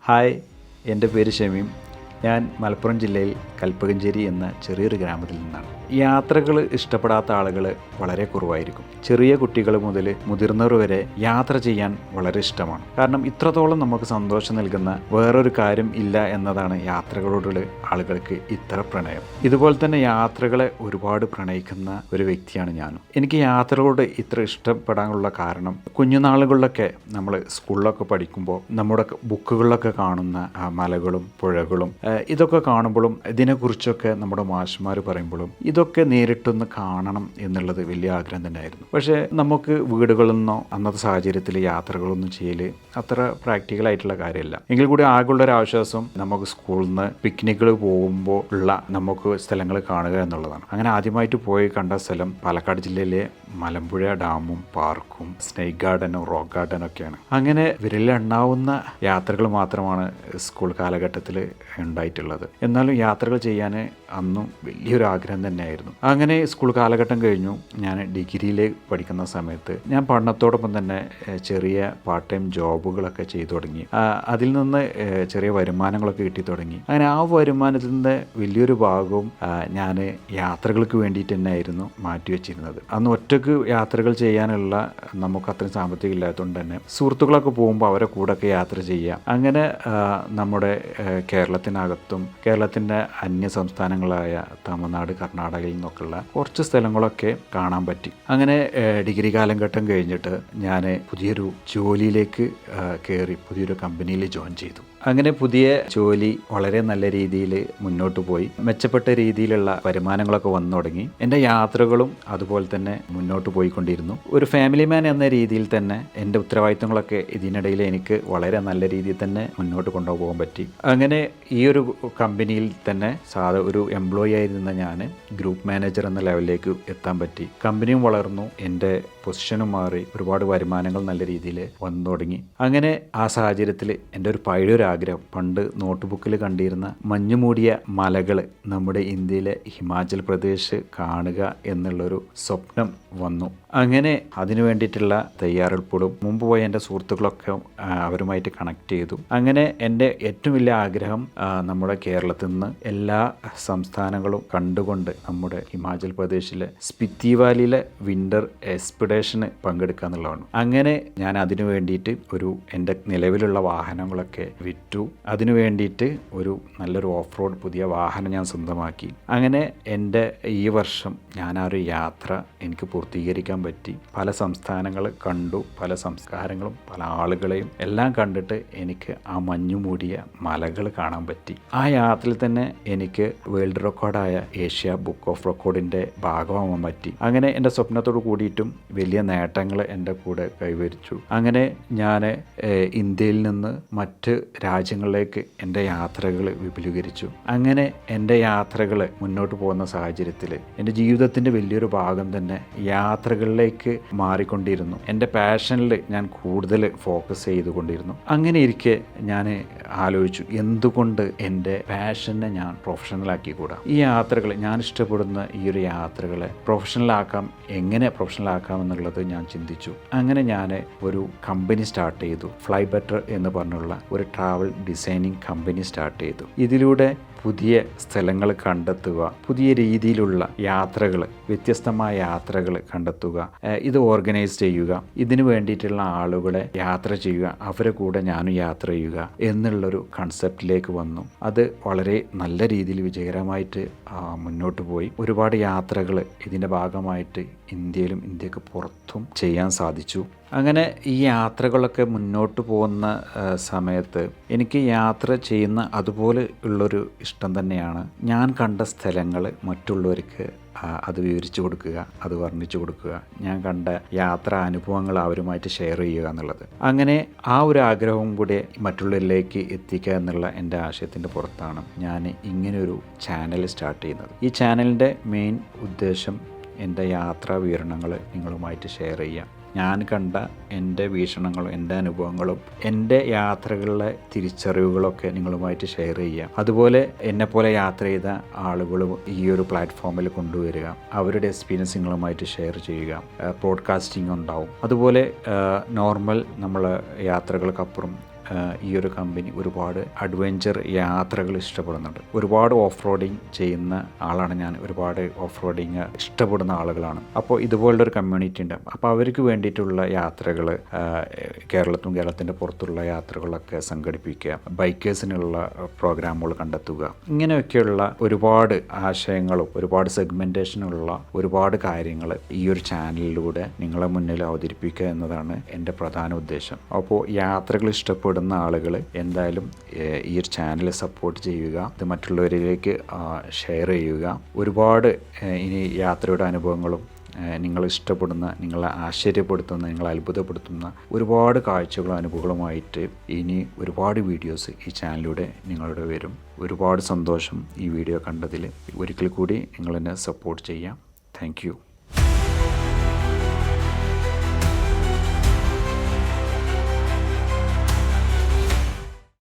Hi, എൻ്റെ പേര് ഷമീം. ഞാൻ മലപ്പുറം ജില്ലയിൽ കൽപ്പകഞ്ചേരി എന്ന ചെറിയൊരു ഗ്രാമത്തിൽ നിന്നാണ്. യാത്രകൾ ഇഷ്ടപ്പെടാത്ത ആളുകൾ വളരെ കുറവായിരിക്കും. ചെറിയ കുട്ടികൾ മുതൽ മുതിർന്നവർ വരെ യാത്ര ചെയ്യാൻ വളരെ ഇഷ്ടമാണ്. കാരണം ഇത്രത്തോളം നമുക്ക് സന്തോഷം നൽകുന്ന വേറൊരു കാര്യം ഇല്ല എന്നതാണ് യാത്രകളോടുള്ള ആളുകൾക്ക് ഇത്ര പ്രണയം. ഇതുപോലെ തന്നെ യാത്രകളെ ഒരുപാട് പ്രണയിക്കുന്ന ഒരു വ്യക്തിയാണ് ഞാനും. എനിക്ക് യാത്രകളോട് ഇത്ര ഇഷ്ടപ്പെടാനുള്ള കാരണം കുഞ്ഞുനാളുകളിലൊക്കെ നമ്മൾ സ്കൂളിലൊക്കെ പഠിക്കുമ്പോൾ നമ്മുടെ ബുക്കുകളിലൊക്കെ കാണുന്ന മലകളും പുഴകളും ഇതൊക്കെ കാണുമ്പോഴും ഇതിനെക്കുറിച്ചൊക്കെ നമ്മുടെ മാഷ്മാർ പറയുമ്പോഴും ഇതൊക്കെ നേരിട്ടൊന്ന് കാണണം എന്നുള്ളത് വലിയ ആഗ്രഹം തന്നെയായിരുന്നു. പക്ഷേ നമുക്ക് വീടുകളിൽ നിന്നോ അന്നത്തെ സാഹചര്യത്തിൽ യാത്രകളൊന്നും ചെയ്യൽ അത്ര പ്രാക്ടിക്കലായിട്ടുള്ള കാര്യമല്ല. എങ്കിൽ കൂടി ആകെയുള്ള ഒരു ആശ്വാസം നമുക്ക് സ്കൂളിൽ നിന്ന് പിക്നിക്കുകൾ പോകുമ്പോൾ ഉള്ള നമുക്ക് സ്ഥലങ്ങൾ കാണുക എന്നുള്ളതാണ്. അങ്ങനെ ആദ്യമായിട്ട് പോയി കണ്ട സ്ഥലം പാലക്കാട് ജില്ലയിലെ മലമ്പുഴ ഡാമും പാർക്കും സ്നേക്ക് ഗാർഡനും റോക്ക് ഗാർഡനും ഒക്കെയാണ്. അങ്ങനെ വിരലിലെണ്ണാവുന്ന യാത്രകൾ മാത്രമാണ് സ്കൂൾ കാലഘട്ടത്തിൽ ഉണ്ടായിട്ടുള്ളത്. എന്നാലും യാത്രകൾ ചെയ്യാൻ അന്നും വലിയൊരു ആഗ്രഹം തന്നെയായിരുന്നു. അങ്ങനെ സ്കൂൾ കാലഘട്ടം കഴിഞ്ഞു. ഞാൻ ഡിഗ്രിയിൽ പഠിക്കുന്ന സമയത്ത് ഞാൻ പഠനത്തോടൊപ്പം തന്നെ ചെറിയ പാർട്ട് ടൈം ജോബുകളൊക്കെ ചെയ്തു തുടങ്ങി. അതിൽ നിന്ന് ചെറിയ വരുമാനങ്ങളൊക്കെ കിട്ടി തുടങ്ങി. അങ്ങനെ ആ വരുമാനത്തിൻ്റെ വലിയൊരു ഭാഗവും ഞാൻ യാത്രകൾക്ക് വേണ്ടിയിട്ട് തന്നെയായിരുന്നു മാറ്റിവെച്ചിരുന്നത്. അന്ന് ഒറ്റക്ക് യാത്രകൾ ചെയ്യാനുള്ള നമുക്ക് അത്രയും സാമ്പത്തികം ഇല്ലാത്തതുകൊണ്ട് തന്നെ സുഹൃത്തുക്കളൊക്കെ പോകുമ്പോൾ അവരെ കൂടെയൊക്കെ യാത്ര ചെയ്യുക. അങ്ങനെ നമ്മുടെ കേരളത്തിനകത്തും കേരളത്തിൻ്റെ അന്യ സംസ്ഥാനങ്ങളായ തമിഴ്നാട്, കർണാടകയിൽ നിന്നൊക്കെയുള്ള കുറച്ച് സ്ഥലങ്ങളൊക്കെ കാണാൻ പറ്റി. അങ്ങനെ ഡിഗ്രി കാലഘട്ടം കഴിഞ്ഞിട്ട് ഞാൻ പുതിയൊരു ജോലിയിലേക്ക് കയറി പുതിയൊരു കമ്പനിയിൽ ജോയിൻ ചെയ്തു. അങ്ങനെ പുതിയ ജോലി വളരെ നല്ല രീതിയിൽ മുന്നോട്ട് പോയി. മെച്ചപ്പെട്ട രീതിയിലുള്ള വരുമാനങ്ങളൊക്കെ വന്നു തുടങ്ങി. എൻ്റെ യാത്രകളും അതുപോലെ തന്നെ മുന്നോട്ട് പോയിക്കൊണ്ടിരുന്നു. ഒരു ഫാമിലി മാൻ എന്ന രീതിയിൽ തന്നെ എൻ്റെ ഉത്തരവാദിത്തങ്ങളൊക്കെ ഇതിനിടയിൽ എനിക്ക് വളരെ നല്ല രീതിയിൽ തന്നെ മുന്നോട്ട് കൊണ്ടുപോകാൻ പറ്റി. അങ്ങനെ ഈ ഒരു കമ്പനിയിൽ തന്നെ ഒരു എംപ്ലോയി ആയിരുന്ന ഞാൻ ഗ്രൂപ്പ് മാനേജർ എന്ന ലെവലിലേക്ക് എത്താൻ പറ്റി. കമ്പനിയും വളർന്നു, എൻ്റെ പൊസിഷനും മാറി, ഒരുപാട് വരുമാനങ്ങൾ നല്ല രീതിയിൽ വന്നു തുടങ്ങി. അങ്ങനെ ആ സാഹചര്യത്തിൽ എൻ്റെ ഒരു പഴയൊരു ആഗ്രഹം, പണ്ട് നോട്ട് ബുക്കിൽ കണ്ടിരുന്ന മഞ്ഞുമൂടിയ മലകൾ നമ്മുടെ ഇന്ത്യയിലെ ഹിമാചൽ പ്രദേശ് കാണുക എന്നുള്ളൊരു സ്വപ്നം വന്നു. അങ്ങനെ അതിനു വേണ്ടിയിട്ടുള്ള തയ്യാറെടുപ്പുകളും മുമ്പ് പോയ എൻ്റെ സുഹൃത്തുക്കളൊക്കെ അവരുമായിട്ട് കണക്ട് ചെയ്തു. അങ്ങനെ എൻ്റെ ഏറ്റവും വലിയ ആഗ്രഹം നമ്മുടെ കേരളത്തിൽ നിന്ന് എല്ലാ സംസ്ഥാനങ്ങളും കണ്ടുകൊണ്ട് നമ്മുടെ ഹിമാചൽ പ്രദേശിലെ സ്പിത്തി വാലിയിലെ വിൻ്റർ എക്സ്പെഡിഷന് പങ്കെടുക്കുക എന്നുള്ളതാണ്. അങ്ങനെ ഞാൻ അതിനു വേണ്ടിയിട്ട് എൻ്റെ നിലവിലുള്ള വാഹനങ്ങളൊക്കെ വിറ്റു. അതിനു വേണ്ടിയിട്ട് നല്ലൊരു ഓഫ് റോഡ് പുതിയ വാഹനം ഞാൻ സ്വന്തമാക്കി. അങ്ങനെ എൻ്റെ ഈ വർഷം ഞാൻ ആ ഒരു യാത്ര എനിക്ക് പൂർത്തീകരിക്കാൻ പറ്റി. പല സംസ്ഥാനങ്ങൾ കണ്ടു, പല സംസ്കാരങ്ങളും പല ആളുകളെയും എല്ലാം കണ്ടിട്ട് എനിക്ക് ആ മഞ്ഞുമൂടിയ മലകൾ കാണാൻ പറ്റി. ആ യാത്രയിൽ തന്നെ എനിക്ക് വേൾഡ് റെക്കോർഡായ ഏഷ്യ ബുക്ക് ഓഫ് റെക്കോർഡിൻ്റെ ഭാഗമാവാൻ പറ്റി. അങ്ങനെ എൻ്റെ സ്വപ്നത്തോട് കൂടിയിട്ടും വലിയ നേട്ടങ്ങൾ എൻ്റെ കൂടെ കൈവരിച്ചു. അങ്ങനെ ഞാൻ ഇന്ത്യയിൽ നിന്ന് മറ്റ് രാജ്യങ്ങളിലേക്ക് എൻ്റെ യാത്രകൾ വിപുലീകരിച്ചു. അങ്ങനെ എൻ്റെ യാത്രകൾ മുന്നോട്ട് പോകുന്ന സാഹചര്യത്തിൽ എൻ്റെ ജീവിതത്തിൻ്റെ വലിയൊരു ഭാഗം തന്നെ യാത്രകളിലേക്ക് മാറിക്കൊണ്ടിരുന്നു. എൻ്റെ പാഷനിൽ ഞാൻ കൂടുതൽ ഫോക്കസ് ചെയ്തുകൊണ്ടിരുന്നു. അങ്ങനെ ഇരിക്കെ ഞാൻ ആലോചിച്ചു, എന്തുകൊണ്ട് എൻ്റെ പാഷനെ ഞാൻ പ്രൊഫഷണലാക്കിക്കൂടാ? ഈ യാത്രകൾ, ഞാൻ ഇഷ്ടപ്പെടുന്ന ഈ ഒരു യാത്രകളെ എങ്ങനെ പ്രൊഫഷണലാക്കാം എന്നുള്ളത് ഞാൻ ചിന്തിച്ചു. അങ്ങനെ ഞാൻ ഒരു കമ്പനി സ്റ്റാർട്ട് ചെയ്തു. ഫ്ലൈ ബെറ്റർ എന്ന് പറഞ്ഞുള്ള ഒരു ട്രാവൽ ഡിസൈനിങ് കമ്പനി സ്റ്റാർട്ട് ചെയ്തു. ഇതിലൂടെ പുതിയ സ്ഥലങ്ങൾ കണ്ടെത്തുക, പുതിയ രീതിയിലുള്ള യാത്രകൾ, വ്യത്യസ്തമായ യാത്രകൾ കണ്ടെത്തുക, ഇത് ഓർഗനൈസ് ചെയ്യുക, ഇതിനു വേണ്ടിയിട്ടുള്ള ആളുകളെ യാത്ര ചെയ്യുക, അവരെ കൂടെ ഞാനും യാത്ര ചെയ്യുക എന്നുള്ളൊരു കൺസെപ്റ്റിലേക്ക് വന്നു. അത് വളരെ നല്ല രീതിയിൽ വിജയകരമായിട്ട് മുന്നോട്ട് പോയി. ഒരുപാട് യാത്രകൾ ഇതിൻ്റെ ഭാഗമായിട്ട് ഇന്ത്യയിലും ഇന്ത്യക്ക് പുറത്തും ചെയ്യാൻ സാധിച്ചു. അങ്ങനെ ഈ യാത്രകളൊക്കെ മുന്നോട്ട് പോകുന്ന സമയത്ത് എനിക്ക് യാത്ര ചെയ്യുന്ന അതുപോലെ ഉള്ളൊരു ഇഷ്ടം തന്നെയാണ് ഞാൻ കണ്ട സ്ഥലങ്ങൾ മറ്റുള്ളവർക്ക് അത് വിവരിച്ചു കൊടുക്കുക, അത് വർണ്ണിച്ചു കൊടുക്കുക, ഞാൻ കണ്ട യാത്രാ അനുഭവങ്ങൾ അവരുമായിട്ട് ഷെയർ ചെയ്യുക എന്നുള്ളത്. അങ്ങനെ ആ ഒരു ആഗ്രഹവും കൂടി മറ്റുള്ളവരിലേക്ക് എത്തിക്കുക എന്നുള്ള എൻ്റെ ആശയത്തിൻ്റെ പുറത്താണ് ഞാൻ ഇങ്ങനെയൊരു ചാനൽ സ്റ്റാർട്ട് ചെയ്യുന്നത്. ഈ ചാനലിൻ്റെ മെയിൻ ഉദ്ദേശം എൻ്റെ യാത്രാ വിവരണങ്ങൾ നിങ്ങളുമായിട്ട് ഷെയർ ചെയ്യുക. ഞാൻ കണ്ട എൻ്റെ വീക്ഷണങ്ങളും എൻ്റെ അനുഭവങ്ങളും എൻ്റെ യാത്രകളിലെ തിരിച്ചറിവുകളൊക്കെ നിങ്ങളുമായിട്ട് ഷെയർ ചെയ്യുക. അതുപോലെ എന്നെപ്പോലെ യാത്ര ചെയ്ത ആളുകളും ഈ ഒരു പ്ലാറ്റ്ഫോമിൽ കൊണ്ടുവരിക, അവരുടെ എക്സ്പീരിയൻസ് നിങ്ങളുമായിട്ട് ഷെയർ ചെയ്യുക. പോഡ്കാസ്റ്റിംഗ് ഉണ്ടാവും. അതുപോലെ നോർമൽ നമ്മൾ യാത്രകൾക്കപ്പുറം ഈ ഒരു കമ്പനി ഒരുപാട് അഡ്വഞ്ചർ യാത്രകൾ ഇഷ്ടപ്പെടുന്നുണ്ട്. ഒരുപാട് ഓഫ് റോഡിങ് ചെയ്യുന്ന ആളാണ് ഞാൻ. ഒരുപാട് ഓഫ് റോഡിങ് ഇഷ്ടപ്പെടുന്ന ആളുകളാണ്. അപ്പോൾ ഇതുപോലുള്ളൊരു കമ്മ്യൂണിറ്റി ഉണ്ട്. അപ്പോൾ അവർക്ക് വേണ്ടിയിട്ടുള്ള യാത്രകൾ, കേരളത്തിൻ്റെ പുറത്തുള്ള യാത്രകളൊക്കെ സംഘടിപ്പിക്കുക, ബൈക്കേഴ്സിനുള്ള പ്രോഗ്രാമുകൾ കണ്ടെത്തുക, ഇങ്ങനെയൊക്കെയുള്ള ഒരുപാട് ആശയങ്ങളും ഒരുപാട് സെഗ്മെൻറ്റേഷനുള്ള ഒരുപാട് കാര്യങ്ങൾ ഈ ഒരു ചാനലിലൂടെ നിങ്ങളെ മുന്നിൽ അവതരിപ്പിക്കുക എന്നതാണ് എൻ്റെ പ്രധാന ഉദ്ദേശം. അപ്പോൾ യാത്രകൾ ഇഷ്ടപ്പെടുന്ന ആളുകൾ എന്തായാലും ഈ ഒരു ചാനൽ സപ്പോർട്ട് ചെയ്യുക, ഇത് മറ്റുള്ളവരിലേക്ക് ഷെയർ ചെയ്യുക. ഒരുപാട് ഇനി യാത്രയുടെ അനുഭവങ്ങളും നിങ്ങൾ ഇഷ്ടപ്പെടുന്ന, നിങ്ങളെ ആശ്ചര്യപ്പെടുത്തുന്ന, നിങ്ങളെ അത്ഭുതപ്പെടുത്തുന്ന ഒരുപാട് കാഴ്ചകളും അനുഭവങ്ങളുമായിട്ട് ഇനി ഒരുപാട് വീഡിയോസ് ഈ ചാനലിലൂടെ നിങ്ങളുടെ വരും. ഒരുപാട് സന്തോഷം ഈ വീഡിയോ കണ്ടതിൽ. ഒരിക്കൽ കൂടി നിങ്ങളെന്നെ സപ്പോർട്ട് ചെയ്യാം. Thank you.